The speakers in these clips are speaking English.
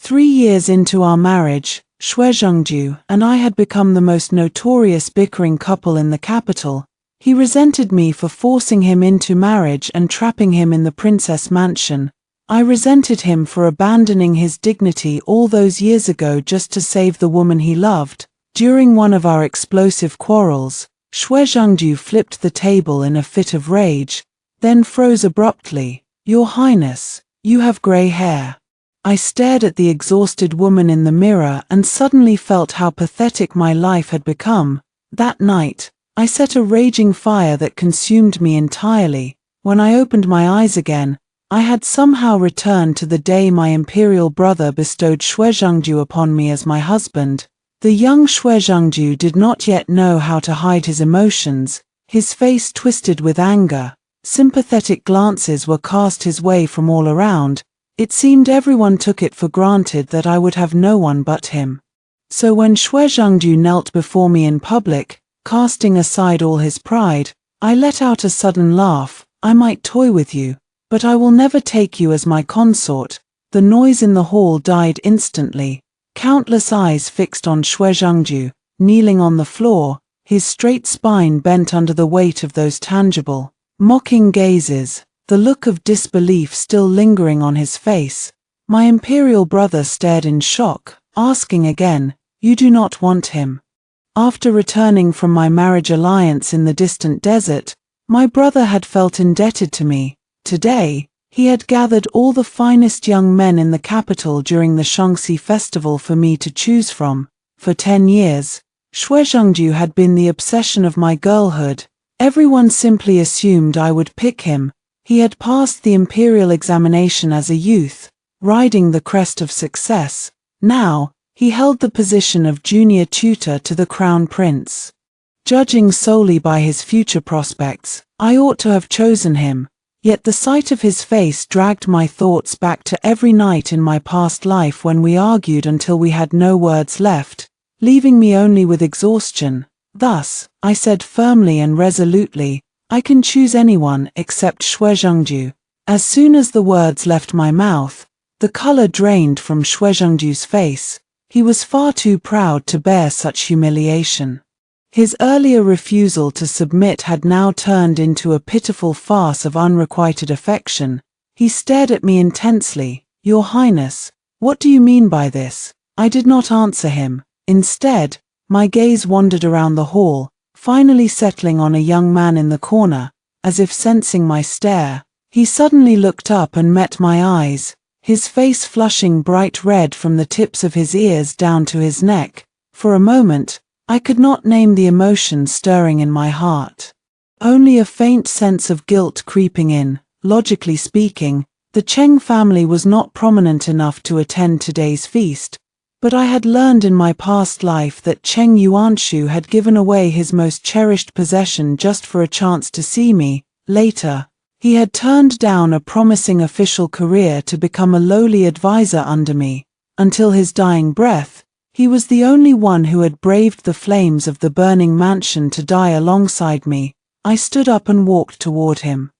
3 years into our marriage, Shuezhengju and I had become the most notorious bickering couple in the capital. He resented me for forcing him into marriage and trapping him in the princess mansion. I resented him for abandoning his dignity all those years ago just to save the woman he loved. During one of our explosive quarrels, Shuezhengju flipped the table in a fit of rage, then froze abruptly. "Your Highness, you have gray hair." I stared at the exhausted woman in the mirror and suddenly felt how pathetic my life had become. That night, I set a raging fire that consumed me entirely. When I opened my eyes again, I had somehow returned to the day my imperial brother bestowed Shuezhengju upon me as my husband. The young Shuezhengju did not yet know how to hide his emotions. His face twisted with anger. Sympathetic glances were cast his way from all around. It seemed everyone took it for granted that I would have no one but him. So when Shuezhengju knelt before me in public, casting aside all his pride, I let out a sudden laugh. "I might toy with you, but I will never take you as my consort." The noise in the hall died instantly. Countless eyes fixed on Shuezhengju, kneeling on the floor, his straight spine bent under the weight of those tangible, mocking gazes, the look of disbelief still lingering on his face. My imperial brother stared in shock, asking again, "You do not want him?" After returning from my marriage alliance in the distant desert, my brother had felt indebted to me. Today, he had gathered all the finest young men in the capital during the Shangxi festival for me to choose from. For 10 years, Shuezhengju had been the obsession of my girlhood. Everyone simply assumed I would pick him. He had passed the imperial examination as a youth, riding the crest of success. Now, he held the position of junior tutor to the crown prince. Judging solely by his future prospects, I ought to have chosen him. Yet the sight of his face dragged my thoughts back to every night in my past life when we argued until we had no words left, leaving me only with exhaustion. Thus, I said firmly and resolutely, "I can choose anyone except Shuezhengju." As soon as the words left my mouth, the color drained from Shuezhengju's face. He was far too proud to bear such humiliation. His earlier refusal to submit had now turned into a pitiful farce of unrequited affection. He stared at me intensely. "Your Highness, what do you mean by this?" I did not answer him. Instead, my gaze wandered around the hall, finally settling on a young man in the corner. As if sensing my stare, he suddenly looked up and met my eyes, his face flushing bright red from the tips of his ears down to his neck. For a moment, I could not name the emotion stirring in my heart. Only a faint sense of guilt creeping in. Logically speaking, the Cheng family was not prominent enough to attend today's feast, but I had learned in my past life that Cheng Yuanshu had given away his most cherished possession just for a chance to see me. Later, he had turned down a promising official career to become a lowly advisor under me. Until his dying breath, he was the only one who had braved the flames of the burning mansion to die alongside me. I stood up and walked toward him.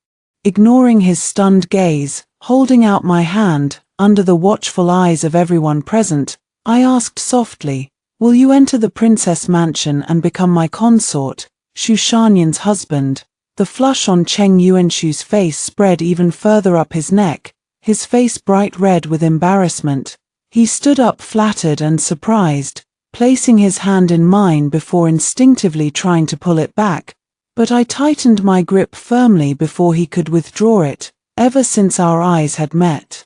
Ignoring his stunned gaze, holding out my hand, under the watchful eyes of everyone present, I asked softly, "Will you enter the princess mansion and become my consort, Xu Shanyan's husband?" The flush on Cheng Yuanshu's face spread even further up his neck, his face bright red with embarrassment. He stood up flattered and surprised, placing his hand in mine before instinctively trying to pull it back, but I tightened my grip firmly before he could withdraw it. Ever since our eyes had met,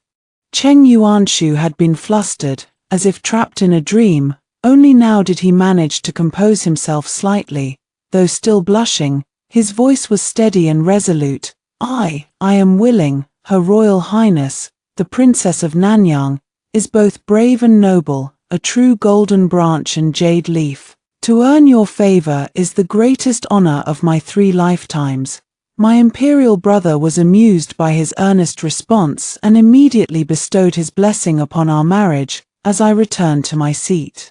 Cheng Yuanshu had been flustered, as if trapped in a dream. Only now did he manage to compose himself slightly. Though still blushing, his voice was steady and resolute. I am willing. Her Royal Highness, the Princess of Nanyang, is both brave and noble, a true golden branch and jade leaf. To earn your favor is the greatest honor of my 3 lifetimes. My imperial brother was amused by his earnest response and immediately bestowed his blessing upon our marriage. As I returned to my seat,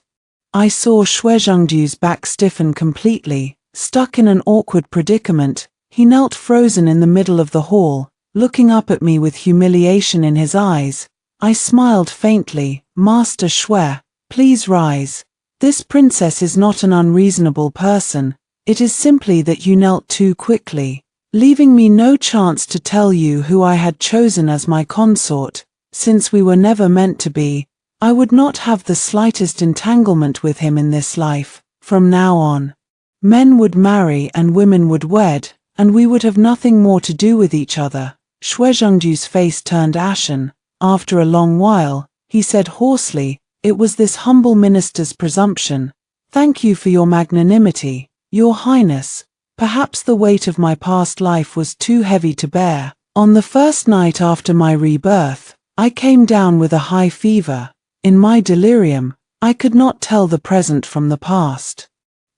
I saw Shuezhengju's back stiffen completely. Stuck in an awkward predicament, he knelt frozen in the middle of the hall, looking up at me with humiliation in his eyes. I smiled faintly. Master Shui, please rise. This princess is not an unreasonable person, it is simply that you knelt too quickly, leaving me no chance to tell you who I had chosen as my consort. Since we were never meant to be, I would not have the slightest entanglement with him in this life. From now on, men would marry and women would wed, and we would have nothing more to do with each other. Shui Zhengju's face turned ashen. After a long while, he said hoarsely, "It was this humble minister's presumption. Thank you for your magnanimity, Your Highness. Perhaps the weight of my past life was too heavy to bear. On the first night after my rebirth, I came down with a high fever. In my delirium, I could not tell the present from the past.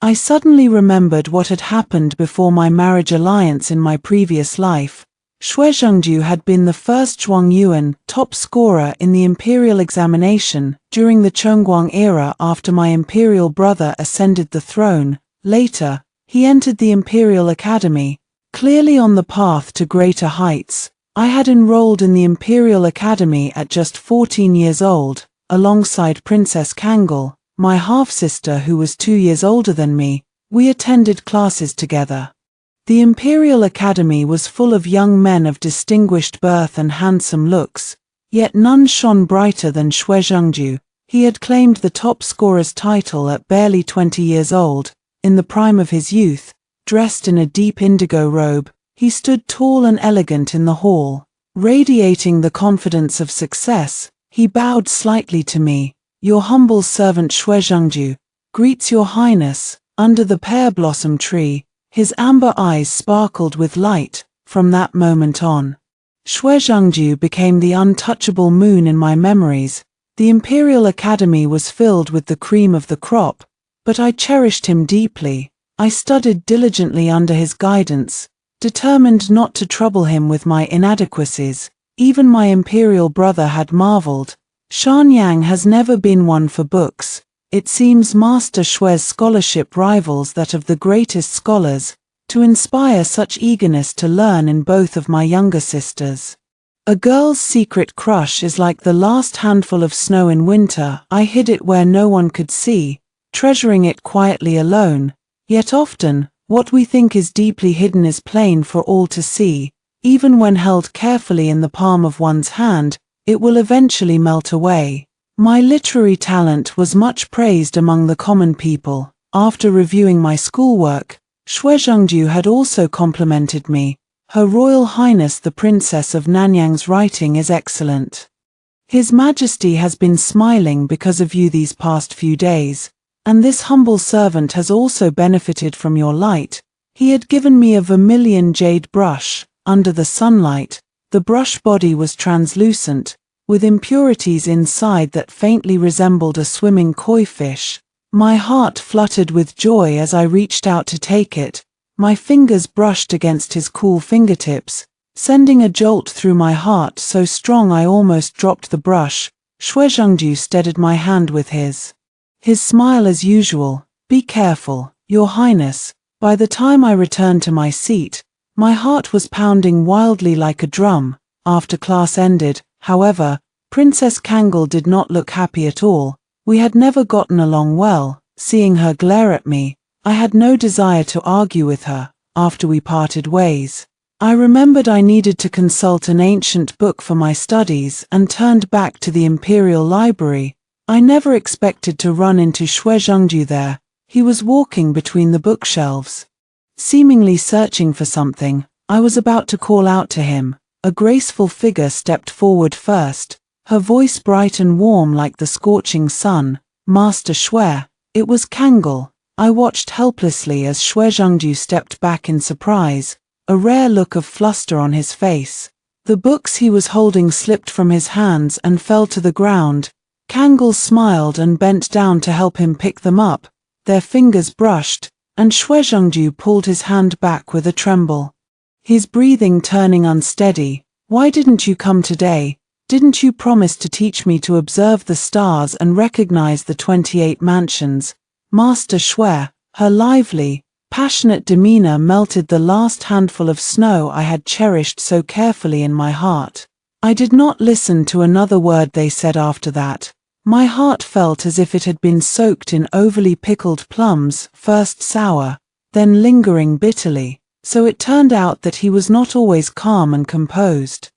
I suddenly remembered what had happened before my marriage alliance in my previous life. Shui Zhengju had been the first Zhuangyuan top scorer in the imperial examination during the Chongguang era after my imperial brother ascended the throne. Later, he entered the Imperial Academy, clearly on the path to greater heights. I had enrolled in the Imperial Academy at just 14 years old, alongside Princess Kangul, my half-sister who was 2 years older than me. We attended classes together. The Imperial Academy was full of young men of distinguished birth and handsome looks, yet none shone brighter than Shui Zhengju. He had claimed the top scorer's title at barely 20 years old. In the prime of his youth, dressed in a deep indigo robe, he stood tall and elegant in the hall, radiating the confidence of success. He bowed slightly to me. "Your humble servant Shui Zhengju greets Your Highness." Under the pear blossom tree, his amber eyes sparkled with light. From that moment on, Shui Zhengju became the untouchable moon in my memories. The Imperial Academy was filled with the cream of the crop, but I cherished him deeply. I studied diligently under his guidance, determined not to trouble him with my inadequacies. Even my imperial brother had marveled. Shanyang has never been one for books. It seems Master Shui's scholarship rivals that of the greatest scholars, to inspire such eagerness to learn in both of my younger sisters. A girl's secret crush is like the last handful of snow in winter. I hid it where no one could see, treasuring it quietly alone. Yet often, what we think is deeply hidden is plain for all to see. Even when held carefully in the palm of one's hand, it will eventually melt away. My literary talent was much praised among the common people. After reviewing my schoolwork, Shui Zhengju had also complimented me. "Her Royal Highness the Princess of Nanyang's writing is excellent. His Majesty has been smiling because of you these past few days, and this humble servant has also benefited from your light." He had given me a vermilion jade brush. Under the sunlight, the brush body was translucent, with impurities inside that faintly resembled a swimming koi fish. My heart fluttered with joy as I reached out to take it. My fingers brushed against his cool fingertips, sending a jolt through my heart so strong I almost dropped the brush. Shui Zhengju steadied my hand with his. His smile as usual. "Be careful, Your Highness." By the time I returned to my seat, my heart was pounding wildly like a drum. After class ended, however, Princess Kangul did not look happy at all. We had never gotten along well. Seeing her glare at me, I had no desire to argue with her. After we parted ways, I remembered I needed to consult an ancient book for my studies and turned back to the Imperial Library. I never expected to run into Shui Zhengju there. He was walking between the bookshelves, seemingly searching for something. I was about to call out to him. A graceful figure stepped forward first, her voice bright and warm like the scorching sun. "Master Shui." It was Kangul. I watched helplessly as Shui Zhengju stepped back in surprise, a rare look of fluster on his face. The books he was holding slipped from his hands and fell to the ground. Kangul smiled and bent down to help him pick them up. Their fingers brushed, and Shui Zhengju pulled his hand back with a tremble, his breathing turning unsteady. "Why didn't you come today? Didn't you promise to teach me to observe the stars and recognize the 28 mansions?" Master Shui, her lively, passionate demeanor melted the last handful of snow I had cherished so carefully in my heart. I did not listen to another word they said after that. My heart felt as if it had been soaked in overly pickled plums, first sour, then lingering bitterly, so it turned out that he was not always calm and composed.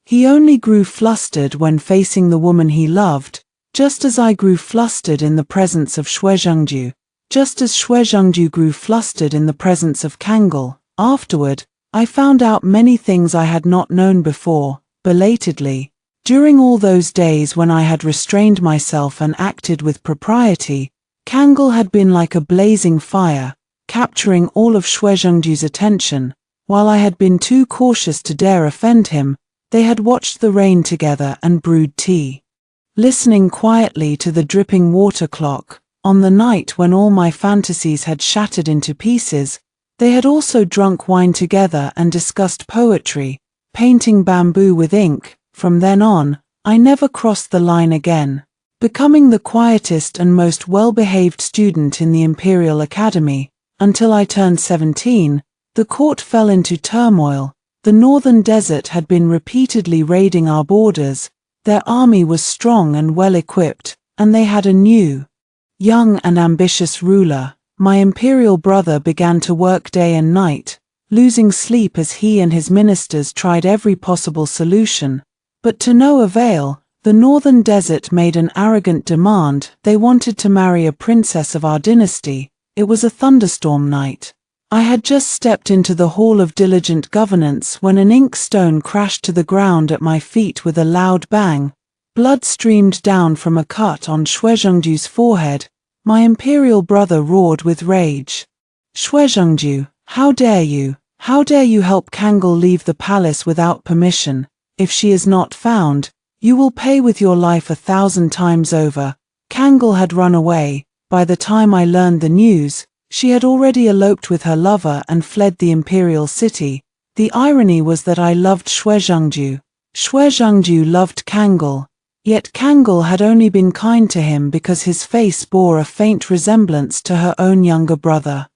He only grew flustered when facing the woman he loved, just as I grew flustered in the presence of Shuezhengju, just as Shuezhengju grew flustered in the presence of Kangol. Afterward, I found out many things I had not known before, belatedly. During all those days when I had restrained myself and acted with propriety, Kangol had been like a blazing fire, capturing all of Shuezhengju's attention. While I had been too cautious to dare offend him, they had watched the rain together and brewed tea. Listening quietly to the dripping water clock, on the night when all my fantasies had shattered into pieces, they had also drunk wine together and discussed poetry, painting bamboo with ink. From then on, I never crossed the line again. Becoming the quietest and most well-behaved student in the Imperial Academy, until I turned 17, the court fell into turmoil. The northern desert had been repeatedly raiding our borders. Their army was strong and well-equipped, and they had a new, young and ambitious ruler. My imperial brother began to work day and night, losing sleep as he and his ministers tried every possible solution, but to no avail. The northern desert made an arrogant demand. They wanted to marry a princess of our dynasty. It was a thunderstorm night. I had just stepped into the hall of diligent governance when an inkstone crashed to the ground at my feet with a loud bang. Blood streamed down from a cut on Shuezhengju's forehead. My imperial brother roared with rage. Shuezhengju, how dare you? How dare you help Kangol leave the palace without permission? If she is not found, you will pay with your life 1,000 times over. Kangol had run away. By the time I learned the news, she had already eloped with her lover and fled the imperial city. The irony was that I loved Shuezhengju. Shuezhengju loved Kangol. Yet Kangol had only been kind to him because his face bore a faint resemblance to her own younger brother.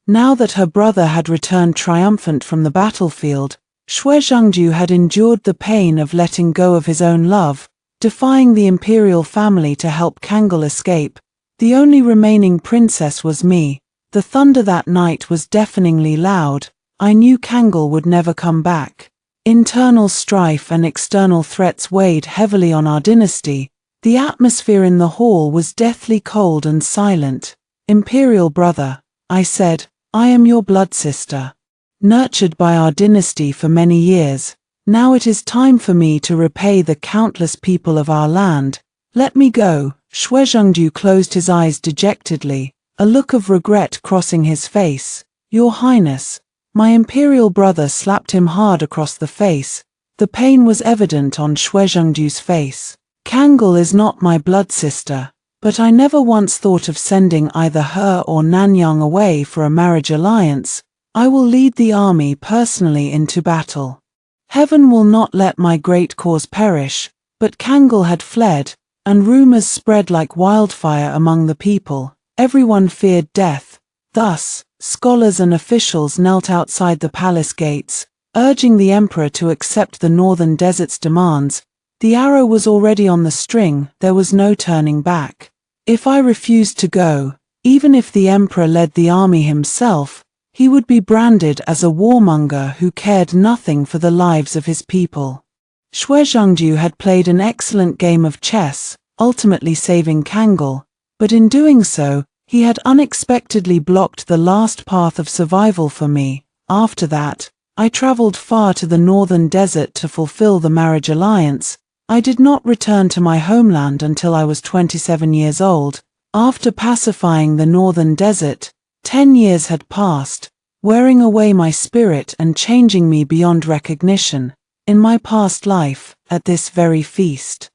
Now that her brother had returned triumphant from the battlefield, Shuezhengju had endured the pain of letting go of his own love, defying the imperial family to help Kangol escape. The only remaining princess was me. The thunder that night was deafeningly loud. I knew Kangol would never come back. Internal strife and external threats weighed heavily on our dynasty. The atmosphere in the hall was deathly cold and silent. Imperial brother, I said, I am your blood sister. Nurtured by our dynasty for many years, now it is time for me to repay the countless people of our land. Let me go. Shuezhengju closed his eyes dejectedly, a look of regret crossing his face. Your Highness. My imperial brother slapped him hard across the face. The pain was evident on Shuezhengju's face. Kangol is not my blood sister, but I never once thought of sending either her or Nanyang away for a marriage alliance. I will lead the army personally into battle. Heaven will not let my great cause perish. But Kangol had fled, and rumors spread like wildfire among the people. Everyone feared death. Thus, scholars and officials knelt outside the palace gates, urging the emperor to accept the northern desert's demands. The arrow was already on the string. There was no turning back. If I refused to go, even if the emperor led the army himself, he would be branded as a warmonger who cared nothing for the lives of his people. Shuezhengju had played an excellent game of chess, ultimately saving Kangol, but in doing so, he had unexpectedly blocked the last path of survival for me. After that, I traveled far to the northern desert to fulfill the marriage alliance. I did not return to my homeland until I was 27 years old. After pacifying the northern desert, 10 years had passed, wearing away my spirit and changing me beyond recognition. In my past life, at this very feast,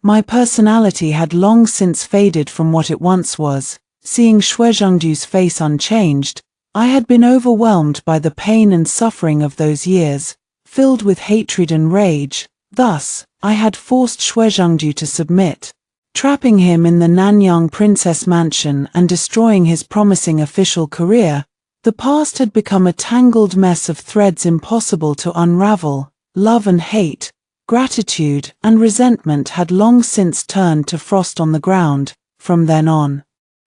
my personality had long since faded from what it once was. Seeing Shuezhengju's face unchanged, I had been overwhelmed by the pain and suffering of those years, filled with hatred and rage. Thus, I had forced Shuezhengju to submit, trapping him in the Nanyang Princess Mansion and destroying his promising official career. The past had become a tangled mess of threads impossible to unravel. Love and hate, gratitude, and resentment had long since turned to frost on the ground. From then on,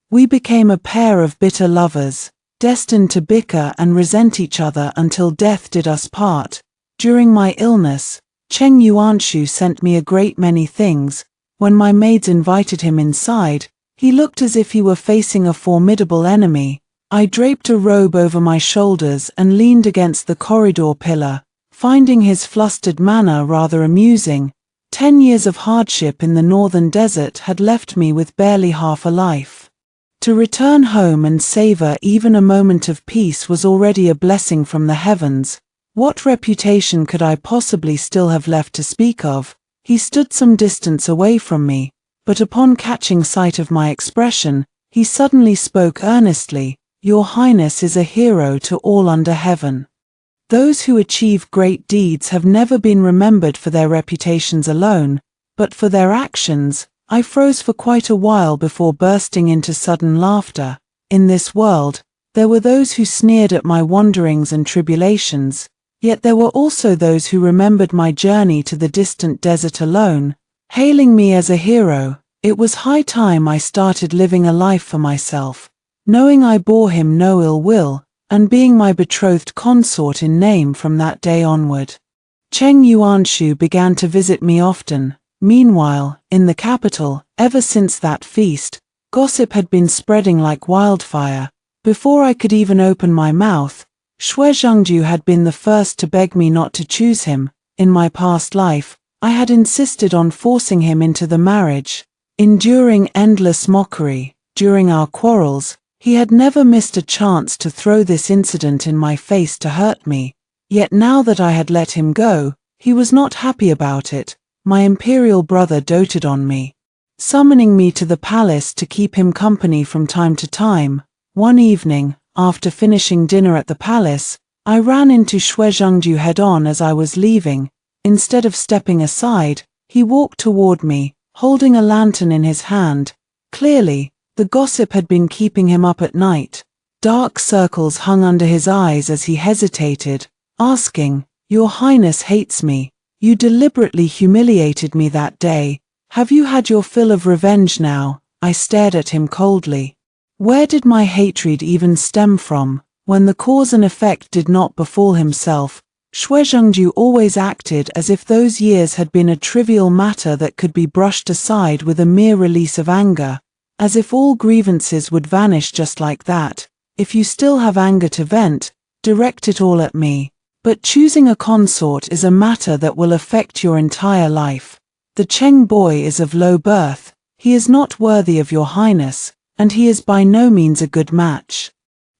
we became a pair of bitter lovers, destined to bicker and resent each other until death did us part. During my illness, Cheng Yuanshu sent me a great many things. When my maids invited him inside, he looked as if he were facing a formidable enemy. I draped a robe over my shoulders and leaned against the corridor pillar, finding his flustered manner rather amusing. 10 years of hardship in the northern desert had left me with barely half a life. To return home and savor even a moment of peace was already a blessing from the heavens. What reputation could I possibly still have left to speak of? He stood some distance away from me, but upon catching sight of my expression, he suddenly spoke earnestly. Your Highness is a hero to all under heaven. Those who achieve great deeds have never been remembered for their reputations alone, but for their actions. I froze for quite a while before bursting into sudden laughter. In this world, there were those who sneered at my wanderings and tribulations, yet there were also those who remembered my journey to the distant desert alone, hailing me as a hero. It was high time I started living a life for myself, knowing I bore him no ill will, and being my betrothed consort in name from that day onward. Cheng Yuanshu began to visit me often. Meanwhile, in the capital, ever since that feast, gossip had been spreading like wildfire. Before I could even open my mouth, Shui Zhengju had been the first to beg me not to choose him. In my past life, I had insisted on forcing him into the marriage, enduring endless mockery. During our quarrels, he had never missed a chance to throw this incident in my face to hurt me. Yet now that I had let him go, he was not happy about it. My imperial brother doted on me, summoning me to the palace to keep him company from time to time. One evening, after finishing dinner at the palace, I ran into Shui Zhengju head-on as I was leaving. Instead of stepping aside, he walked toward me, holding a lantern in his hand. Clearly, the gossip had been keeping him up at night. Dark circles hung under his eyes as he hesitated, asking, "Your Highness hates me. You deliberately humiliated me that day. Have you had your fill of revenge now?" I stared at him coldly. Where did my hatred even stem from? When the cause and effect did not befall himself, Shui Zhengju always acted as if those years had been a trivial matter that could be brushed aside with a mere release of anger, as if all grievances would vanish just like that. If you still have anger to vent, direct it all at me. But choosing a consort is a matter that will affect your entire life. The Cheng boy is of low birth, he is not worthy of your Highness, and he is by no means a good match.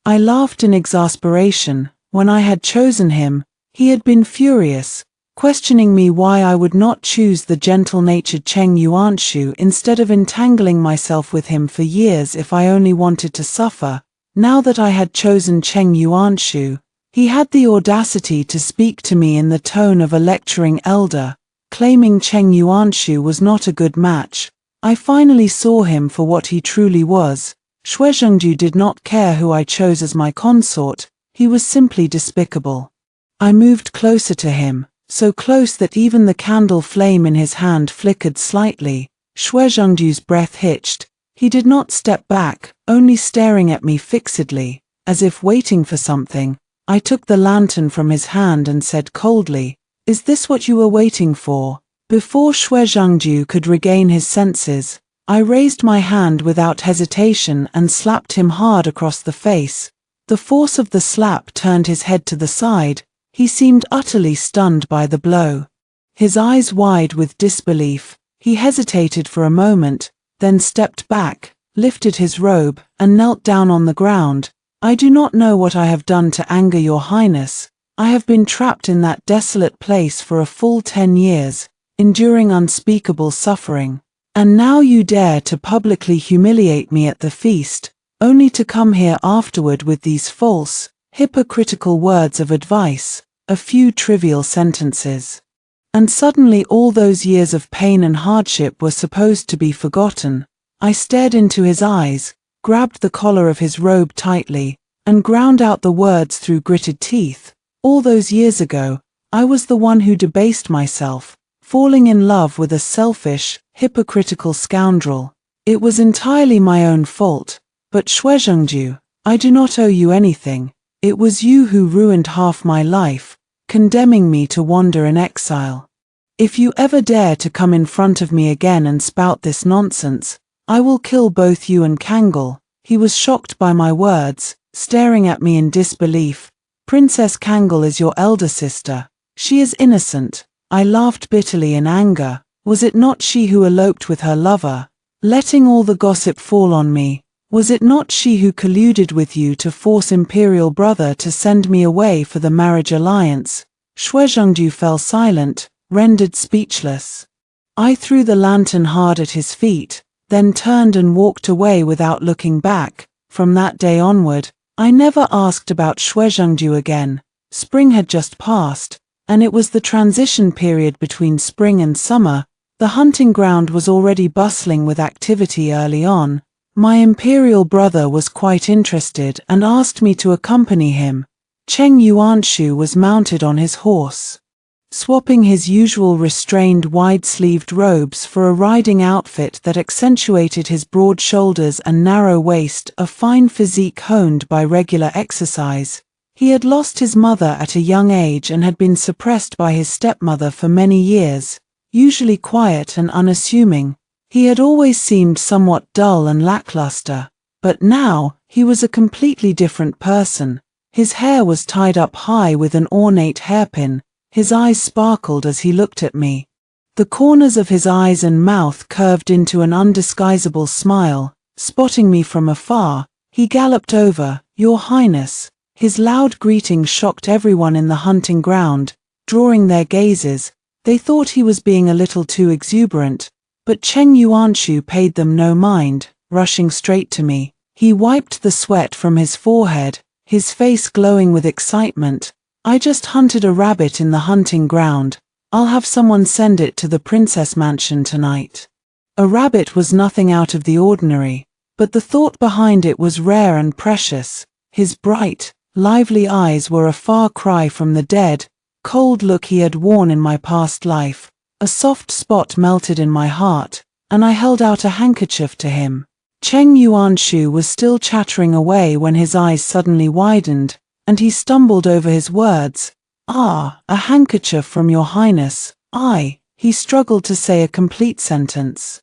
I laughed in exasperation. When I had chosen him, he had been furious, questioning me why I would not choose the gentle-natured Cheng Yuanshu instead of entangling myself with him for years if I only wanted to suffer. Now that I had chosen Cheng Yuanshu, he had the audacity to speak to me in the tone of a lecturing elder, claiming Cheng Yuanshu was not a good match. I finally saw him for what he truly was. Shui Zhengju did not care who I chose as my consort, he was simply despicable. I moved closer to him, so close that even the candle flame in his hand flickered slightly. Shui Zhengju's breath hitched. He did not step back, only staring at me fixedly, as if waiting for something. I took the lantern from his hand and said coldly, "Is this what you were waiting for?" Before Shui Zhengju could regain his senses, I raised my hand without hesitation and slapped him hard across the face. The force of the slap turned his head to the side. He seemed utterly stunned by the blow. His eyes wide with disbelief, he hesitated for a moment, then stepped back, lifted his robe, and knelt down on the ground. "I do not know what I have done to anger your Highness. I have been trapped in that desolate place for a full 10 years, enduring unspeakable suffering. And now you dare to publicly humiliate me at the feast, only to come here afterward with these false, hypocritical words of advice, a few trivial sentences." And suddenly all those years of pain and hardship were supposed to be forgotten. I stared into his eyes, grabbed the collar of his robe tightly, and ground out the words through gritted teeth. All those years ago, I was the one who debased myself, falling in love with a selfish, hypocritical scoundrel. It was entirely my own fault, but Xue Zhengju, I do not owe you anything. It was you who ruined half my life, condemning me to wander in exile. If you ever dare to come in front of me again and spout this nonsense, I will kill both you and Kangol. He was shocked by my words, staring at me in disbelief. Princess Kangol is your elder sister. She is innocent. I laughed bitterly in anger. Was it not she who eloped with her lover, letting all the gossip fall on me? Was it not she who colluded with you to force Imperial Brother to send me away for the marriage alliance? Xue Zhengju fell silent, rendered speechless. I threw the lantern hard at his feet, then turned and walked away without looking back. From that day onward, I never asked about Xue Zhengju again. Spring had just passed, and it was the transition period between spring and summer. The hunting ground was already bustling with activity early on. My Imperial Brother was quite interested and asked me to accompany him. Cheng Yuanshu was mounted on his horse, swapping his usual restrained wide-sleeved robes for a riding outfit that accentuated his broad shoulders and narrow waist, a fine physique honed by regular exercise. He had lost his mother at a young age and had been suppressed by his stepmother for many years. Usually quiet and unassuming, he had always seemed somewhat dull and lackluster, but now, he was a completely different person. His hair was tied up high with an ornate hairpin. His eyes sparkled as he looked at me. The corners of his eyes and mouth curved into an undisguisable smile. Spotting me from afar, he galloped over. "Your Highness." His loud greeting shocked everyone in the hunting ground, drawing their gazes. They thought he was being a little too exuberant, but Cheng Yuanshu paid them no mind. Rushing straight to me, he wiped the sweat from his forehead, his face glowing with excitement. "I just hunted a rabbit in the hunting ground. I'll have someone send it to the princess mansion tonight." A rabbit was nothing out of the ordinary, but the thought behind it was rare and precious. His bright, lively eyes were a far cry from the dead, cold look he had worn in my past life. A soft spot melted in my heart, and I held out a handkerchief to him. Cheng Yuanshu was still chattering away when his eyes suddenly widened, and he stumbled over his words. "Ah, a handkerchief from your Highness." He struggled to say a complete sentence,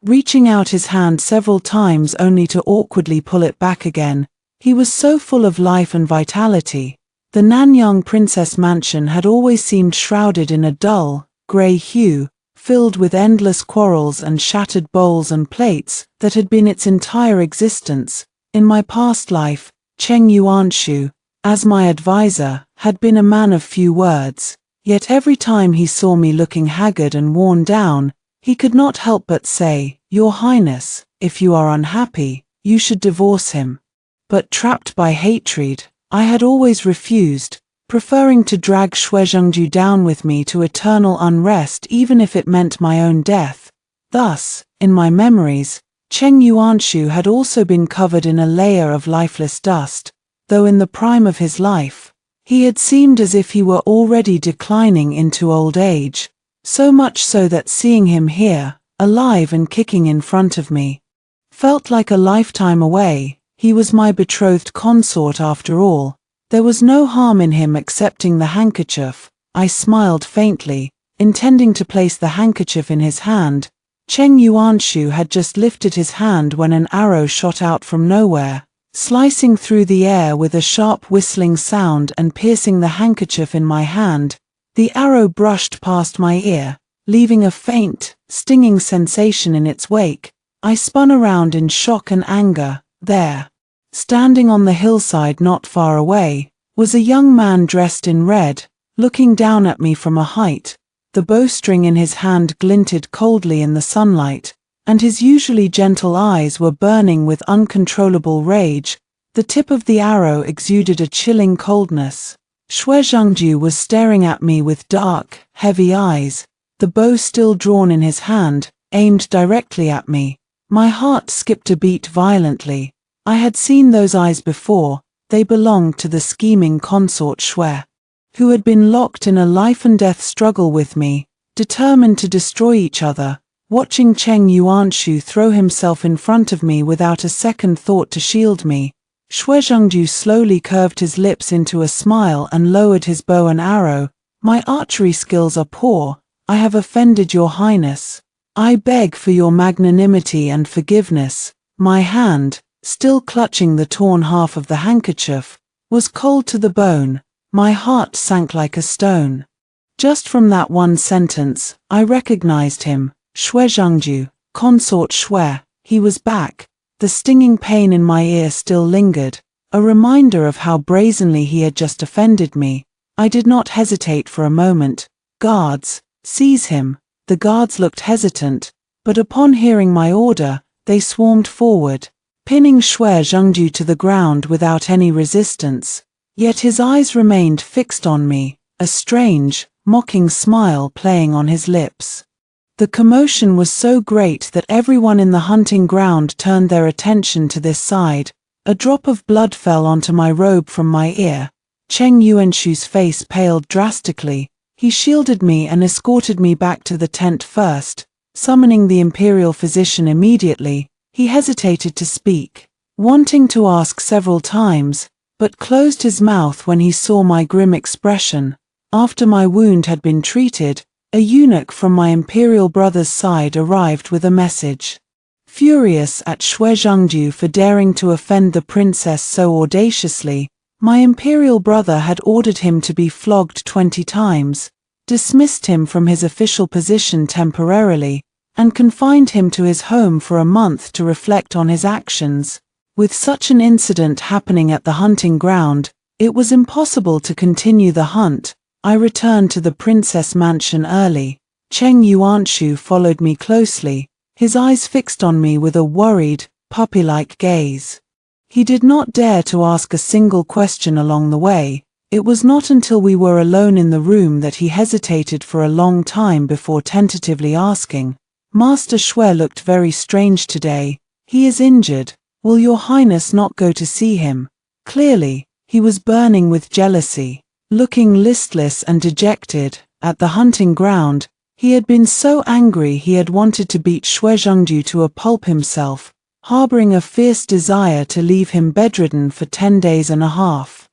reaching out his hand several times only to awkwardly pull it back again. He was so full of life and vitality. The Nanyang Princess Mansion had always seemed shrouded in a dull, grey hue, filled with endless quarrels and shattered bowls and plates that had been its entire existence. In my past life, Cheng Yuanshu, as my advisor, had been a man of few words, yet every time he saw me looking haggard and worn down, he could not help but say, "Your Highness, if you are unhappy, you should divorce him." But trapped by hatred, I had always refused, preferring to drag Xue Zhengju down with me to eternal unrest even if it meant my own death. Thus, in my memories, Cheng Yuanshu had also been covered in a layer of lifeless dust, though in the prime of his life, he had seemed as if he were already declining into old age, so much so that seeing him here, alive and kicking in front of me, felt like a lifetime away. He was my betrothed consort after all. There was no harm in him accepting the handkerchief. I smiled faintly, intending to place the handkerchief in his hand. Cheng Yuanshu had just lifted his hand when an arrow shot out from nowhere, slicing through the air with a sharp whistling sound and piercing the handkerchief in my hand. The arrow brushed past my ear, leaving a faint, stinging sensation in its wake. I spun around in shock and anger. There, standing on the hillside not far away, was a young man dressed in red, looking down at me from a height. The bowstring in his hand glinted coldly in the sunlight, and his usually gentle eyes were burning with uncontrollable rage. The tip of the arrow exuded a chilling coldness. Xue Zhengju was staring at me with dark, heavy eyes, the bow still drawn in his hand, aimed directly at me. My heart skipped a beat violently. I had seen those eyes before. They belonged to the scheming consort Xue, who had been locked in a life-and-death struggle with me. determined to destroy each other. Watching Cheng Yuanshu throw himself in front of me without a second thought to shield me, Shui Zhengju slowly curved his lips into a smile and lowered his bow and arrow. My archery skills are poor. I have offended your highness. I beg for your magnanimity and forgiveness. My hand, still clutching the torn half of the handkerchief, was cold to the bone. My heart sank like a stone. Just from that one sentence, I recognized him. Shui Zhengju, consort Shui. He was back. The stinging pain in my ear still lingered, a reminder of how brazenly he had just offended me. I did not hesitate for a moment. Guards, seize him. The guards looked hesitant, but upon hearing my order, they swarmed forward, pinning Shui Zhengju to the ground without any resistance. Yet his eyes remained fixed on me, a strange, mocking smile playing on his lips. The commotion was so great that everyone in the hunting ground turned their attention to this side. A drop of blood fell onto my robe from my ear. Cheng Yuanshu's face paled drastically. He shielded me and escorted me back to the tent first. Summoning the imperial physician immediately, he hesitated to speak, wanting to ask several times, but closed his mouth when he saw my grim expression. After my wound had been treated, a eunuch from my imperial brother's side arrived with a message. Furious at Shui Zhengju for daring to offend the princess so audaciously, my imperial brother had ordered him to be flogged 20 times, dismissed him from his official position temporarily, and confined him to his home for a month to reflect on his actions. With such an incident happening at the hunting ground, it was impossible to continue the hunt. I returned to the princess mansion early. Cheng Yuanshu followed me closely, his eyes fixed on me with a worried, puppy-like gaze. He did not dare to ask a single question along the way. It was not until we were alone in the room that he hesitated for a long time before tentatively asking, "Master Shui looked very strange today. He is injured. Will your highness not go to see him?" Clearly, he was burning with jealousy. Looking listless and dejected, at the hunting ground, he had been so angry he had wanted to beat Shui Zhengju to a pulp himself, harboring a fierce desire to leave him bedridden for 10 days and a half.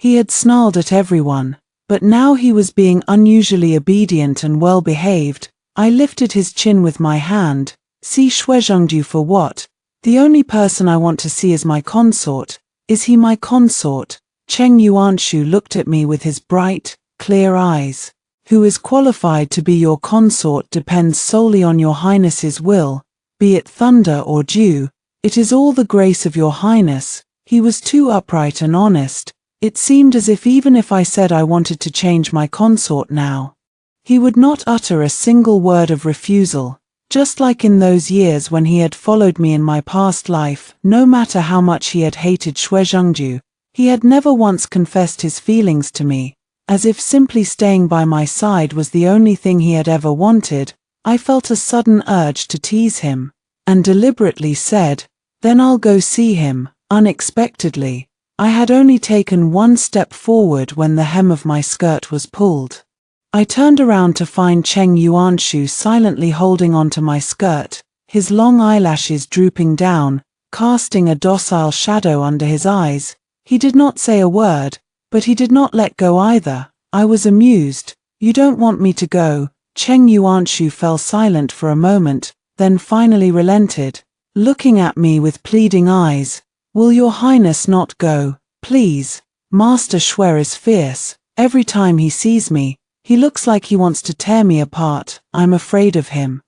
He had snarled at everyone, but now he was being unusually obedient and well-behaved. I lifted his chin with my hand. "See Shui Zhengju for what? The only person I want to see is my consort." "Is he my consort?" Cheng Yuanshu looked at me with his bright, clear eyes. "Who is qualified to be your consort depends solely on your highness's will, be it thunder or dew. It is all the grace of your highness." He was too upright and honest. It seemed as if even if I said I wanted to change my consort now, he would not utter a single word of refusal. Just like in those years when he had followed me in my past life, no matter how much he had hated Shui Zhengju, he had never once confessed his feelings to me. As if simply staying by my side was the only thing he had ever wanted, I felt a sudden urge to tease him, and deliberately said, "Then I'll go see him." Unexpectedly, I had only taken one step forward when the hem of my skirt was pulled. I turned around to find Cheng Yuanshu silently holding onto my skirt, his long eyelashes drooping down, casting a docile shadow under his eyes. He did not say a word, but he did not let go either. I was amused. "You don't want me to go?" Cheng Yuanshu fell silent for a moment, then finally relented, looking at me with pleading eyes. "Will your highness not go? Please. Master Shui is fierce. Every time he sees me, he looks like he wants to tear me apart. I'm afraid of him."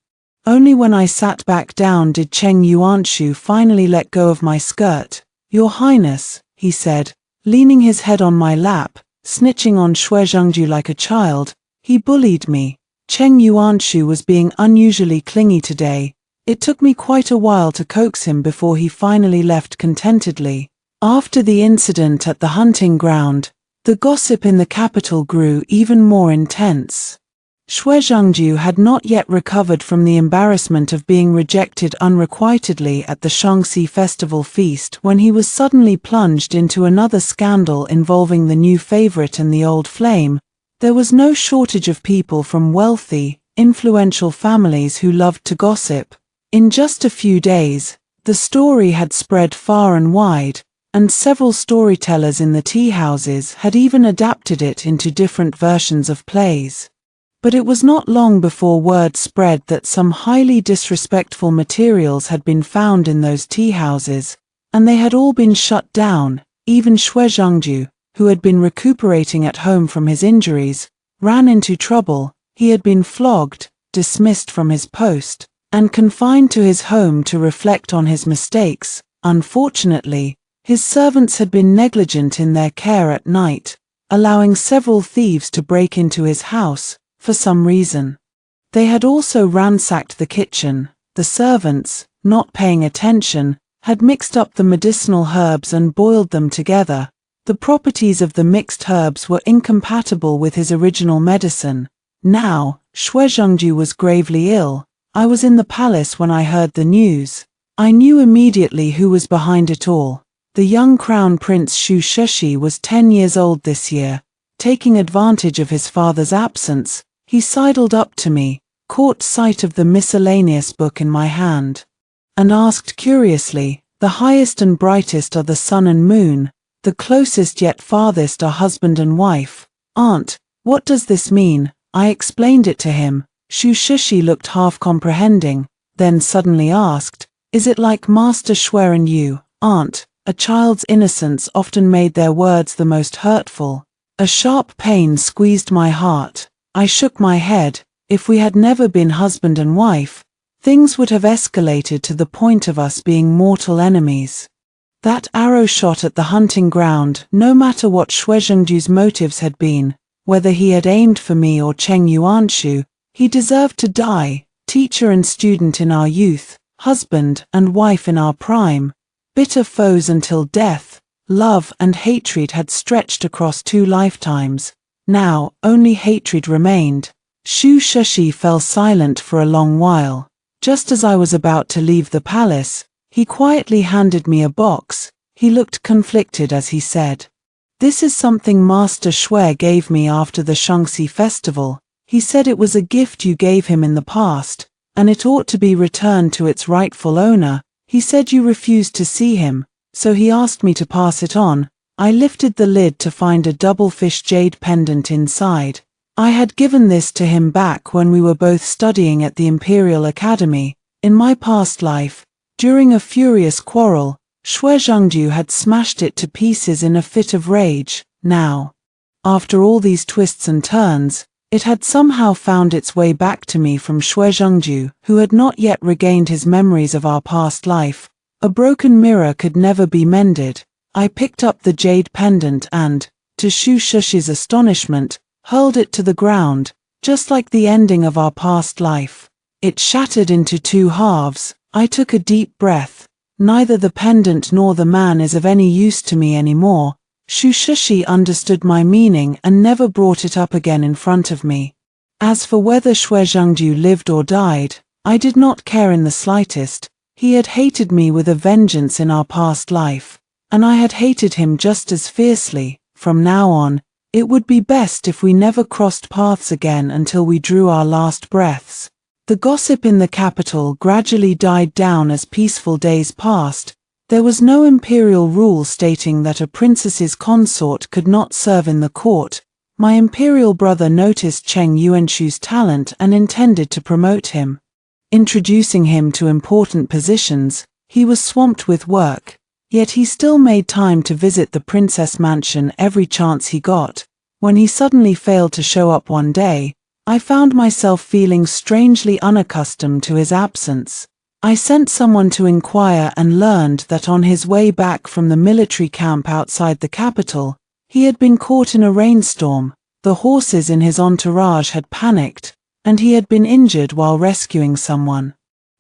Only when I sat back down did Cheng Yuanshu finally let go of my skirt. "Your highness," he said, leaning his head on my lap, snitching on Shui Zhengju like a child. "He bullied me." Cheng Yuanshu was being unusually clingy today. It took me quite a while to coax him before he finally left contentedly. After the incident at the hunting ground, the gossip in the capital grew even more intense. Shui Zhengju had not yet recovered from the embarrassment of being rejected unrequitedly at the Shaanxi festival feast when he was suddenly plunged into another scandal involving the new favorite and the old flame. There was no shortage of people from wealthy, influential families who loved to gossip. In just a few days, the story had spread far and wide, and several storytellers in the tea houses had even adapted it into different versions of plays. But it was not long before word spread that some highly disrespectful materials had been found in those tea houses, and they had all been shut down. Even Xue Zhengju, who had been recuperating at home from his injuries, ran into trouble. He had been flogged, dismissed from his post, and confined to his home to reflect on his mistakes. Unfortunately, his servants had been negligent in their care at night, allowing several thieves to break into his house. For some reason, they had also ransacked the kitchen. The servants, not paying attention, had mixed up the medicinal herbs and boiled them together. The properties of the mixed herbs were incompatible with his original medicine. Now, Xue Zhengju was gravely ill. I was in the palace when I heard the news. I knew immediately who was behind it all. The young crown prince Xu Shishi was 10 years old this year. Taking advantage of his father's absence, he sidled up to me, caught sight of the miscellaneous book in my hand, and asked curiously, "The highest and brightest are the sun and moon, the closest yet farthest are husband and wife. Aunt, what does this mean?" I explained it to him. Xu Shishi looked half comprehending, then suddenly asked, "Is it like Master Xue and you, Aunt?" A child's innocence often made their words the most hurtful. A sharp pain squeezed my heart. I shook my head. If we had never been husband and wife, things would have escalated to the point of us being mortal enemies. That arrow shot at the hunting ground, no matter what Xue Zhengju's motives had been, whether he had aimed for me or Cheng Yuanshu, he deserved to die. Teacher and student in our youth, husband and wife in our prime, bitter foes until death. Love and hatred had stretched across 2 lifetimes. Now, only hatred remained. Xu Shishi fell silent for a long while. Just as I was about to leave the palace, he quietly handed me a box. He looked conflicted as he said, "This is something Master Xue gave me after the Shangxi festival. He said it was a gift you gave him in the past, and it ought to be returned to its rightful owner. He said you refused to see him, so he asked me to pass it on." I lifted the lid to find a double-fish jade pendant inside. I had given this to him back when we were both studying at the Imperial Academy. In my past life, during a furious quarrel, Xue Zhengju had smashed it to pieces in a fit of rage. Now, after all these twists and turns, it had somehow found its way back to me from Xue Zhengju, who had not yet regained his memories of our past life. A broken mirror could never be mended. I picked up the jade pendant and, to Xu Shishi's astonishment, hurled it to the ground, just like the ending of our past life. It shattered into 2 halves. I took a deep breath. Neither the pendant nor the man is of any use to me anymore. Xu Shishi understood my meaning and never brought it up again in front of me. As for whether Xue Zhengju lived or died, I did not care in the slightest. He had hated me with a vengeance in our past life, and I had hated him just as fiercely. From now on, it would be best if we never crossed paths again until we drew our last breaths. The gossip in the capital gradually died down as peaceful days passed. There was no imperial rule stating that a princess's consort could not serve in the court. My imperial brother noticed Cheng Yuanshu's talent and intended to promote him. Introducing him to important positions, he was swamped with work. Yet he still made time to visit the princess mansion every chance he got. When he suddenly failed to show up one day, I found myself feeling strangely unaccustomed to his absence. I sent someone to inquire and learned that on his way back from the military camp outside the capital, he had been caught in a rainstorm. The horses in his entourage had panicked, and he had been injured while rescuing someone.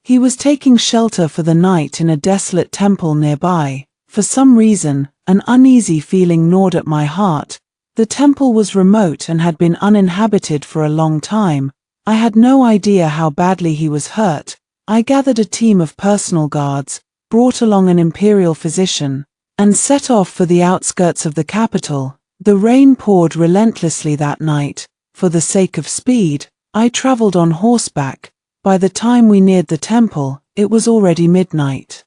He was taking shelter for the night in a desolate temple nearby. For some reason, an uneasy feeling gnawed at my heart. The temple was remote and had been uninhabited for a long time. I had no idea how badly he was hurt. I gathered a team of personal guards, brought along an imperial physician, and set off for the outskirts of the capital. The rain poured relentlessly that night. For the sake of speed, I traveled on horseback. By the time we neared the temple, it was already midnight.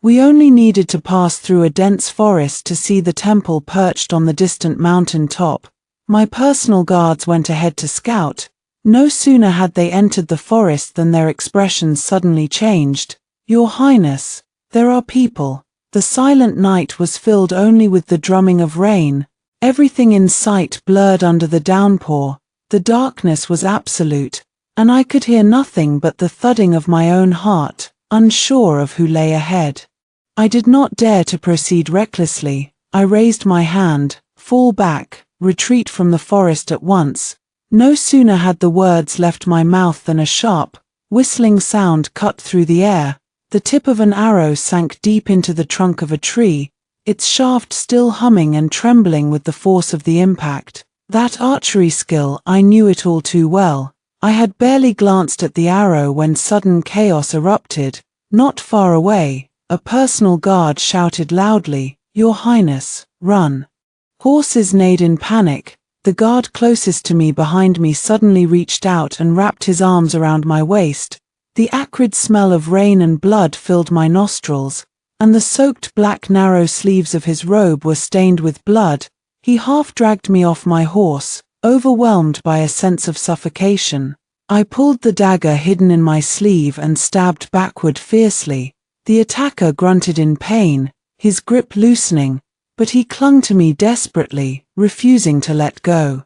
We only needed to pass through a dense forest to see the temple perched on the distant mountain top. My personal guards went ahead to scout. No sooner had they entered the forest than their expressions suddenly changed. "Your Highness, there are people." The silent night was filled only with the drumming of rain. Everything in sight blurred under the downpour. The darkness was absolute, and I could hear nothing but the thudding of my own heart, unsure of who lay ahead. I did not dare to proceed recklessly. I raised my hand. "Fall back, retreat from the forest at once." No sooner had the words left my mouth than a sharp, whistling sound cut through the air. The tip of an arrow sank deep into the trunk of a tree, its shaft still humming and trembling with the force of the impact. That archery skill, I knew it all too well. I had barely glanced at the arrow when sudden chaos erupted. Not far away, a personal guard shouted loudly, "Your Highness, run." Horses neighed in panic. The guard closest to me behind me suddenly reached out and wrapped his arms around my waist. The acrid smell of rain and blood filled my nostrils, and the soaked black narrow sleeves of his robe were stained with blood. He half dragged me off my horse, overwhelmed by a sense of suffocation. I pulled the dagger hidden in my sleeve and stabbed backward fiercely. The attacker grunted in pain, his grip loosening, but he clung to me desperately, refusing to let go.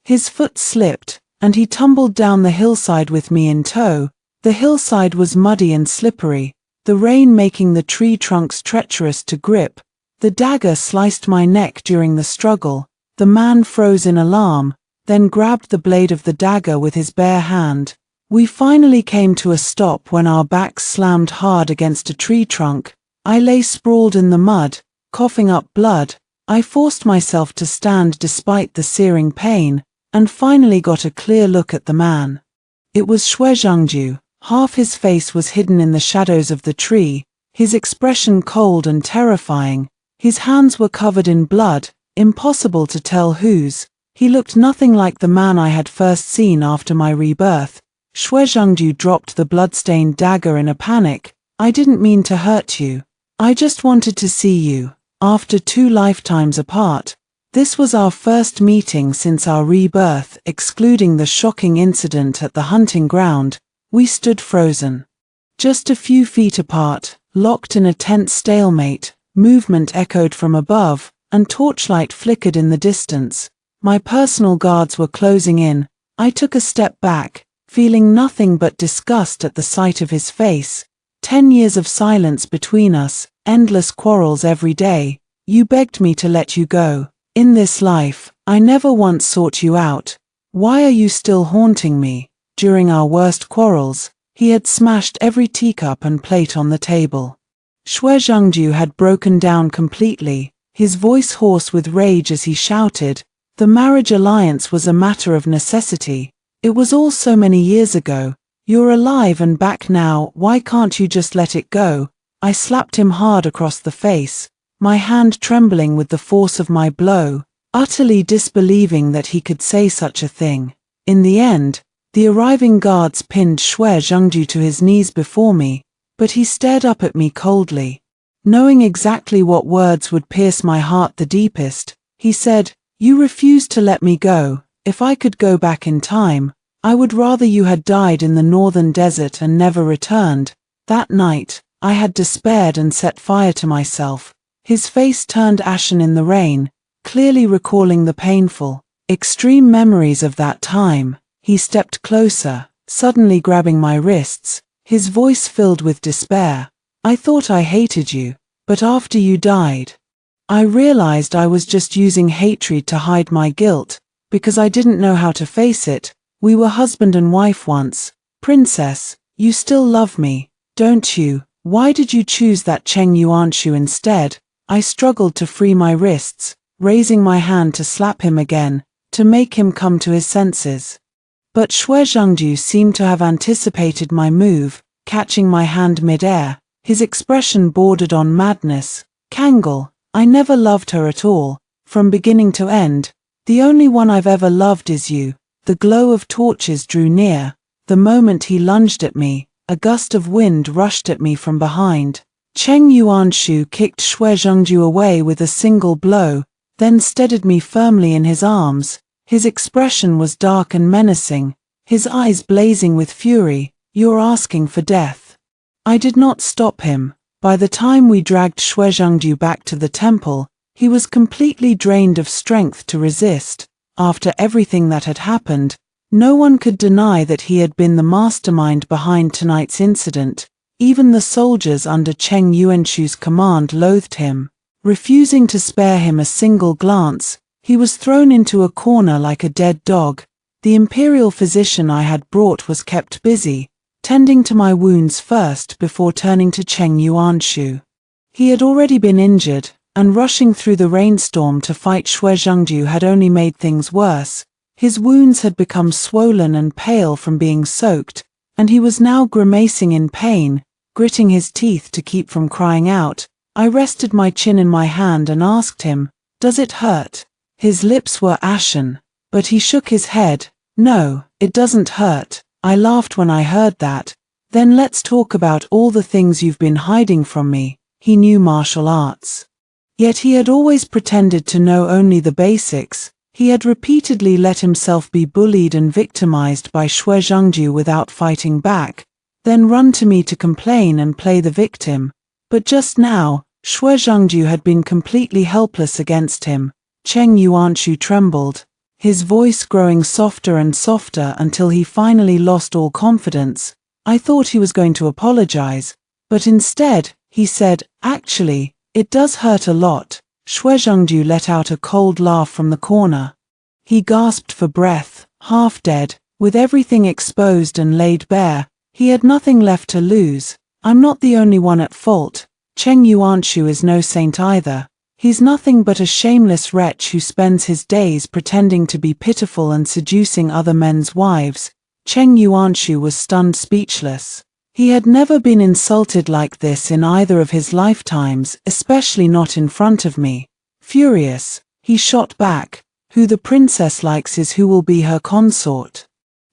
His foot slipped, and he tumbled down the hillside with me in tow. The hillside was muddy and slippery, the rain making the tree trunks treacherous to grip. The dagger sliced my neck during the struggle. The man froze in alarm, then grabbed the blade of the dagger with his bare hand. We finally came to a stop when our backs slammed hard against a tree trunk. I lay sprawled in the mud, coughing up blood. I forced myself to stand despite the searing pain, and finally got a clear look at the man. It was Xue Zhengju. Half his face was hidden in the shadows of the tree, his expression cold and terrifying. His hands were covered in blood, impossible to tell whose. He looked nothing like the man I had first seen after my rebirth. Xue Zhengju dropped the blood-stained dagger in a panic. "I didn't mean to hurt you. I just wanted to see you." After 2 lifetimes apart, this was our first meeting since our rebirth, excluding the shocking incident at the hunting ground. We stood frozen. Just a few feet apart, locked in a tense stalemate. Movement echoed from above, and torchlight flickered in the distance. My personal guards were closing in. I took a step back, feeling nothing but disgust at the sight of his face. 10 years of silence between us, endless quarrels every day. "You begged me to let you go. In this life, I never once sought you out. Why are you still haunting me?" During our worst quarrels, he had smashed every teacup and plate on the table. Xue Zhengju had broken down completely, his voice hoarse with rage as he shouted, "The marriage alliance was a matter of necessity. It was all so many years ago. You're alive and back now, why can't you just let it go?" I slapped him hard across the face, my hand trembling with the force of my blow, utterly disbelieving that he could say such a thing. In the end, the arriving guards pinned Xue Zhengju to his knees before me, but he stared up at me coldly. Knowing exactly what words would pierce my heart the deepest, he said, "You refused to let me go. If I could go back in time, I would rather you had died in the northern desert and never returned." That night, I had despaired and set fire to myself. His face turned ashen in the rain, clearly recalling the painful, extreme memories of that time. He stepped closer, suddenly grabbing my wrists, his voice filled with despair. "I thought I hated you, but after you died, I realized I was just using hatred to hide my guilt, because I didn't know how to face it. We were husband and wife once. Princess, you still love me, don't you? Why did you choose that Cheng Yuanshu instead?" I struggled to free my wrists, raising my hand to slap him again, to make him come to his senses. But Xue Zhengju seemed to have anticipated my move, catching my hand mid-air. His expression bordered on madness. "Kangol, I never loved her at all, from beginning to end. The only one I've ever loved is you. The glow of torches drew near. The moment he lunged at me, a gust of wind rushed at me from behind. Cheng Yuanshu kicked Xue Zhengju away with a single blow, then steadied me firmly in his arms. His expression was dark and menacing, his eyes blazing with fury. "You're asking for death." I did not stop him. By the time we dragged Xue Zhengju back to the temple, he was completely drained of strength to resist. After everything that had happened, no one could deny that he had been the mastermind behind tonight's incident. Even the soldiers under Cheng Yuanshu's command loathed him. Refusing to spare him a single glance, he was thrown into a corner like a dead dog. The imperial physician I had brought was kept busy, tending to my wounds first before turning to Cheng Yuanshu. He had already been injured, and rushing through the rainstorm to fight Xue Zhengju had only made things worse. His wounds had become swollen and pale from being soaked, and he was now grimacing in pain, gritting his teeth to keep from crying out. I rested my chin in my hand and asked him, "Does it hurt?" His lips were ashen, but he shook his head. "No, it doesn't hurt." I laughed when I heard that. "Then let's talk about all the things you've been hiding from me." He knew martial arts. Yet he had always pretended to know only the basics. He had repeatedly let himself be bullied and victimized by Xue Zhengju without fighting back, then run to me to complain and play the victim. But just now, Xue Zhengju had been completely helpless against him. Cheng Yuanshu trembled, his voice growing softer and softer until he finally lost all confidence. I thought he was going to apologize, but instead, he said, "Actually, it does hurt a lot." Xue Zhengju let out a cold laugh from the corner. He gasped for breath, half dead, with everything exposed and laid bare. He had nothing left to lose. I'm not the only one at fault. Cheng Yuanshu is no saint either. He's nothing but a shameless wretch who spends his days pretending to be pitiful and seducing other men's wives. Cheng Yuanshu was stunned speechless. He had never been insulted like this in either of his lifetimes, especially not in front of me. Furious, he shot back, "Who the princess likes is who will be her consort.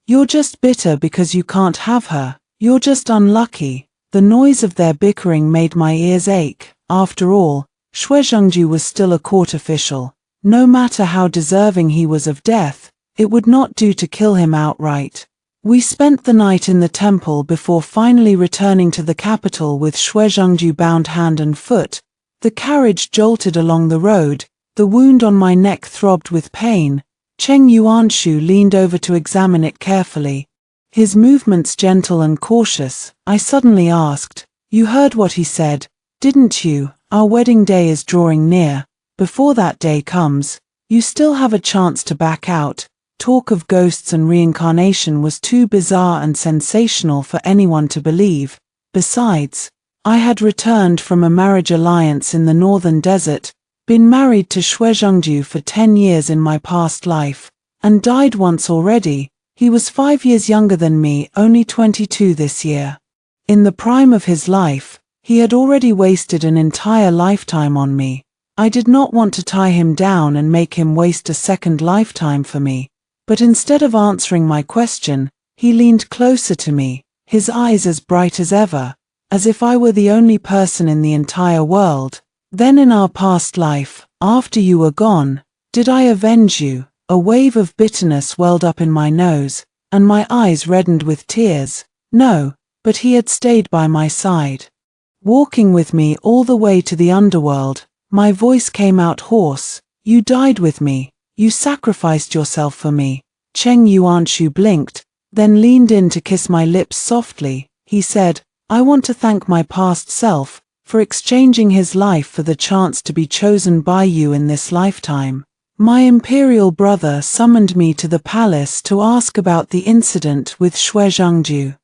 You're just bitter because you can't have her. You're just unlucky." The noise of their bickering made my ears ache. After all, Xue Zhengju was still a court official. No matter how deserving he was of death, it would not do to kill him outright. We spent the night in the temple before finally returning to the capital with Xue Zhengju bound hand and foot. The carriage jolted along the road. The wound on my neck throbbed with pain. Cheng Yuanshu leaned over to examine it carefully, his movements gentle and cautious. I suddenly asked, "You heard what he said, didn't you? Our wedding day is drawing near. Before that day comes, you still have a chance to back out." Talk of ghosts and reincarnation was too bizarre and sensational for anyone to believe. Besides, I had returned from a marriage alliance in the northern desert, been married to Xue Zhengju for 10 years in my past life, and died once already. He was 5 years younger than me, only 22 this year. In the prime of his life, he had already wasted an entire lifetime on me. I did not want to tie him down and make him waste a second lifetime for me. But instead of answering my question, he leaned closer to me, his eyes as bright as ever, as if I were the only person in the entire world. "Then in our past life, after you were gone, did I avenge you?" A wave of bitterness welled up in my nose, and my eyes reddened with tears. No, but he had stayed by my side, walking with me all the way to the underworld. My voice came out hoarse. "You died with me. You sacrificed yourself for me." Cheng Yuanshu blinked, then leaned in to kiss my lips softly. He said, "I want to thank my past self for exchanging his life for the chance to be chosen by you in this lifetime. My imperial brother summoned me to the palace to ask about the incident with Xue Zhengju.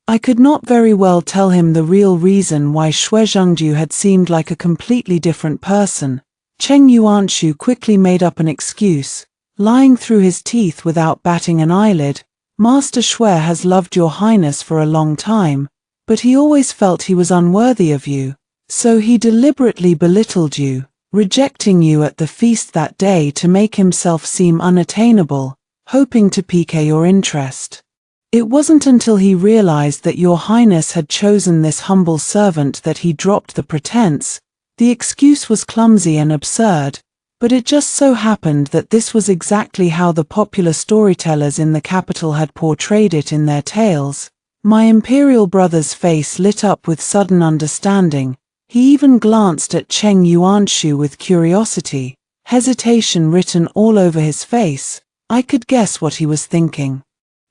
I could not very well tell him the real reason why Xue Zhengju had seemed like a completely different person. Cheng Yuanshu quickly made up an excuse, lying through his teeth without batting an eyelid. "Master Xue has loved your highness for a long time, but he always felt he was unworthy of you, so he deliberately belittled you, rejecting you at the feast that day to make himself seem unattainable." hoping to pique your interest. It wasn't until he realized that your highness had chosen this humble servant that he dropped the pretense. The excuse was clumsy and absurd, but it just so happened that this was exactly how the popular storytellers in the capital had portrayed it in their tales. My imperial brother's face lit up with sudden understanding. He even glanced at Cheng Yuanshu with curiosity, hesitation written all over his face. I could guess what he was thinking.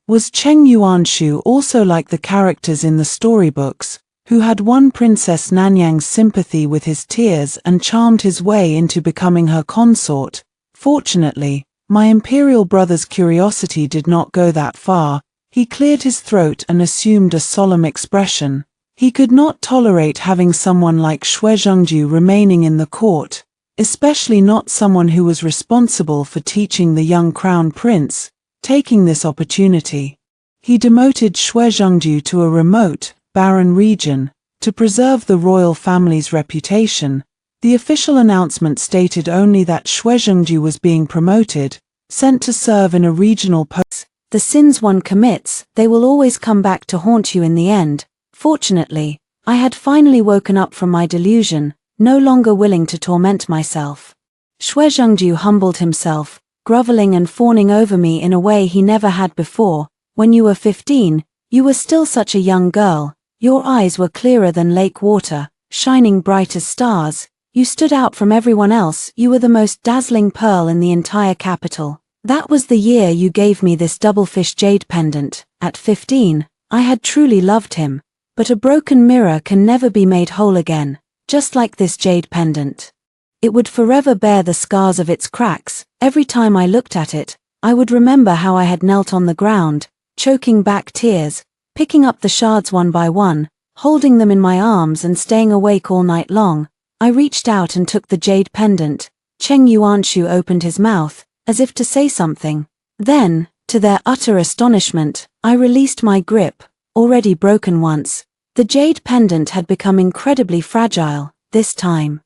Was Cheng Yuanshu also like the characters in the storybooks, who had won Princess Nanyang's sympathy with his tears and charmed his way into becoming her consort? Fortunately, my imperial brother's curiosity did not go that far. He cleared his throat and assumed a solemn expression. He could not tolerate having someone like Shui Zhengju remaining in the court, especially not someone who was responsible for teaching the young crown prince. Taking this opportunity, he demoted Shui Zhengju to a remote, barren region, to preserve the royal family's reputation. The official announcement stated only that Shui Zhengju was being promoted, sent to serve in a regional post. The sins one commits, they will always come back to haunt you in the end. Fortunately, I had finally woken up from my delusion, no longer willing to torment myself. Shui Zhengju humbled himself, groveling and fawning over me in a way he never had before. When you were 15, you were still such a young girl. Your eyes were clearer than lake water, shining bright as stars. You stood out from everyone else. You were the most dazzling pearl in the entire capital. That was the year you gave me this doublefish jade pendant. At 15, I had truly loved him. But a broken mirror can never be made whole again, just like this jade pendant. It would forever bear the scars of its cracks. Every time I looked at it, I would remember how I had knelt on the ground, choking back tears, picking up the shards one by one, holding them in my arms and staying awake all night long. I reached out and took the jade pendant. Cheng Yuanshu opened his mouth, as if to say something. Then, to their utter astonishment, I released my grip, already broken once. The jade pendant had become incredibly fragile, this time.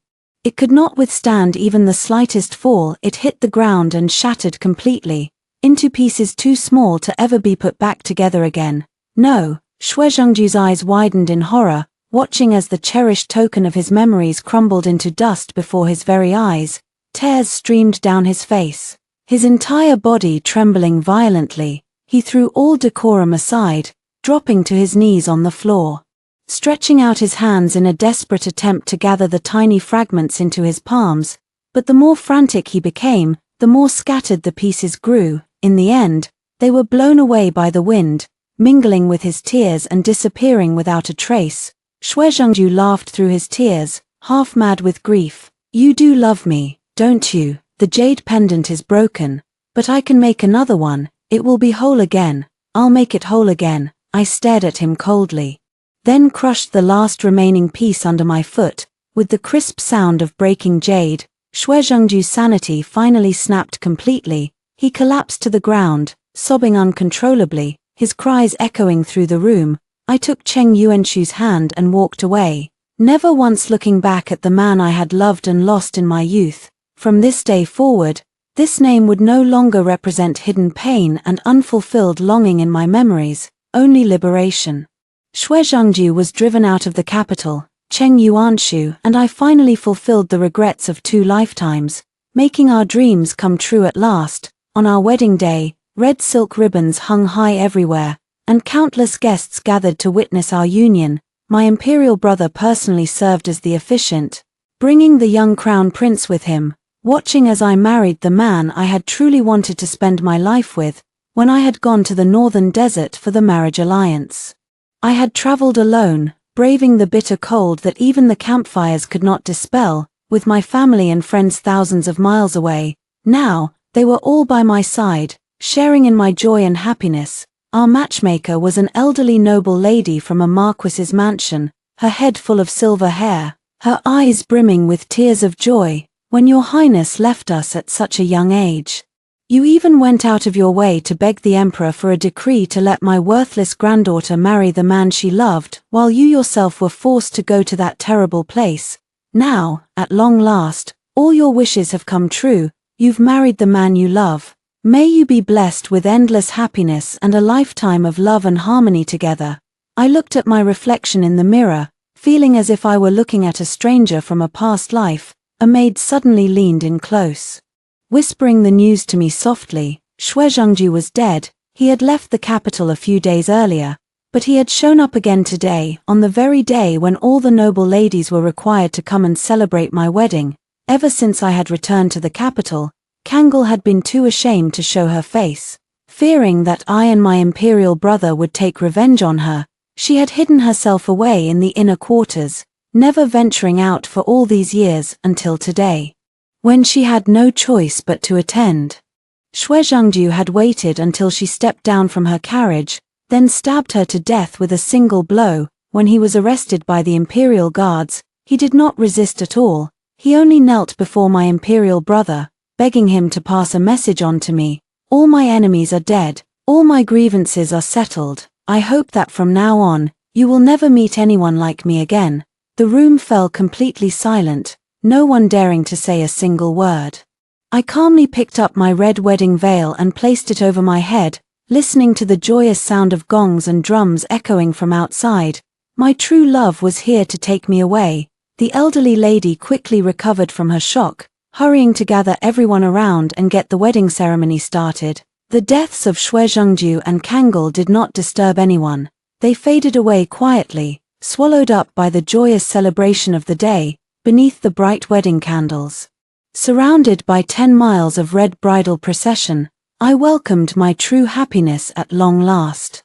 It could not withstand even the slightest fall. It hit the ground and shattered completely, into pieces too small to ever be put back together again. No, Shui Zhengju's eyes widened in horror, watching as the cherished token of his memories crumbled into dust before his very eyes. Tears streamed down his face, his entire body trembling violently. He threw all decorum aside, dropping to his knees on the floor, stretching out his hands in a desperate attempt to gather the tiny fragments into his palms. But the more frantic he became, the more scattered the pieces grew. In the end, they were blown away by the wind, mingling with his tears and disappearing without a trace. Shui Zhengju laughed through his tears, half mad with grief. You do love me, don't you? The jade pendant is broken, but I can make another one. It will be whole again. I'll make it whole again. I stared at him coldly, then crushed the last remaining piece under my foot. With the crisp sound of breaking jade, Shui Zhengju's sanity finally snapped completely. He collapsed to the ground, sobbing uncontrollably, his cries echoing through the room. I took Cheng Yuanshu's hand and walked away, never once looking back at the man I had loved and lost in my youth. From this day forward, this name would no longer represent hidden pain and unfulfilled longing in my memories, only liberation. Shui Zhengju was driven out of the capital. Cheng Yuanshu and I finally fulfilled the regrets of 2 lifetimes, making our dreams come true at last. On our wedding day, red silk ribbons hung high everywhere, and countless guests gathered to witness our union. My imperial brother personally served as the officiant, bringing the young crown prince with him, watching as I married the man I had truly wanted to spend my life with. When I had gone to the northern desert for the marriage alliance, I had traveled alone, braving the bitter cold that even the campfires could not dispel, with my family and friends thousands of miles away. Now, they were all by my side, sharing in my joy and happiness. Our matchmaker was an elderly noble lady from a marquis's mansion, her head full of silver hair, her eyes brimming with tears of joy. When your highness left us at such a young age, you even went out of your way to beg the emperor for a decree to let my worthless granddaughter marry the man she loved, while you yourself were forced to go to that terrible place. Now, at long last, all your wishes have come true. You've married the man you love. May you be blessed with endless happiness and a lifetime of love and harmony together. I looked at my reflection in the mirror, feeling as if I were looking at a stranger from a past life. A maid suddenly leaned in close, whispering the news to me softly. Shui Zhengju was dead. He had left the capital a few days earlier, but he had shown up again today, on the very day when all the noble ladies were required to come and celebrate my wedding. Ever since I had returned to the capital, Kangol had been too ashamed to show her face. Fearing that I and my imperial brother would take revenge on her, she had hidden herself away in the inner quarters, never venturing out for all these years until today, when she had no choice but to attend. Shui Zhengju had waited until she stepped down from her carriage, then stabbed her to death with a single blow. When he was arrested by the imperial guards, he did not resist at all. He only knelt before my imperial brother, begging him to pass a message on to me. All my enemies are dead. All my grievances are settled. I hope that from now on, you will never meet anyone like me again. The room fell completely silent, no one daring to say a single word. I calmly picked up my red wedding veil and placed it over my head, listening to the joyous sound of gongs and drums echoing from outside. My true love was here to take me away. The elderly lady quickly recovered from her shock, hurrying to gather everyone around and get the wedding ceremony started. The deaths of Shui Zhengju and Kangol did not disturb anyone. They faded away quietly, swallowed up by the joyous celebration of the day, beneath the bright wedding candles. Surrounded by 10 miles of red bridal procession, I welcomed my true happiness at long last.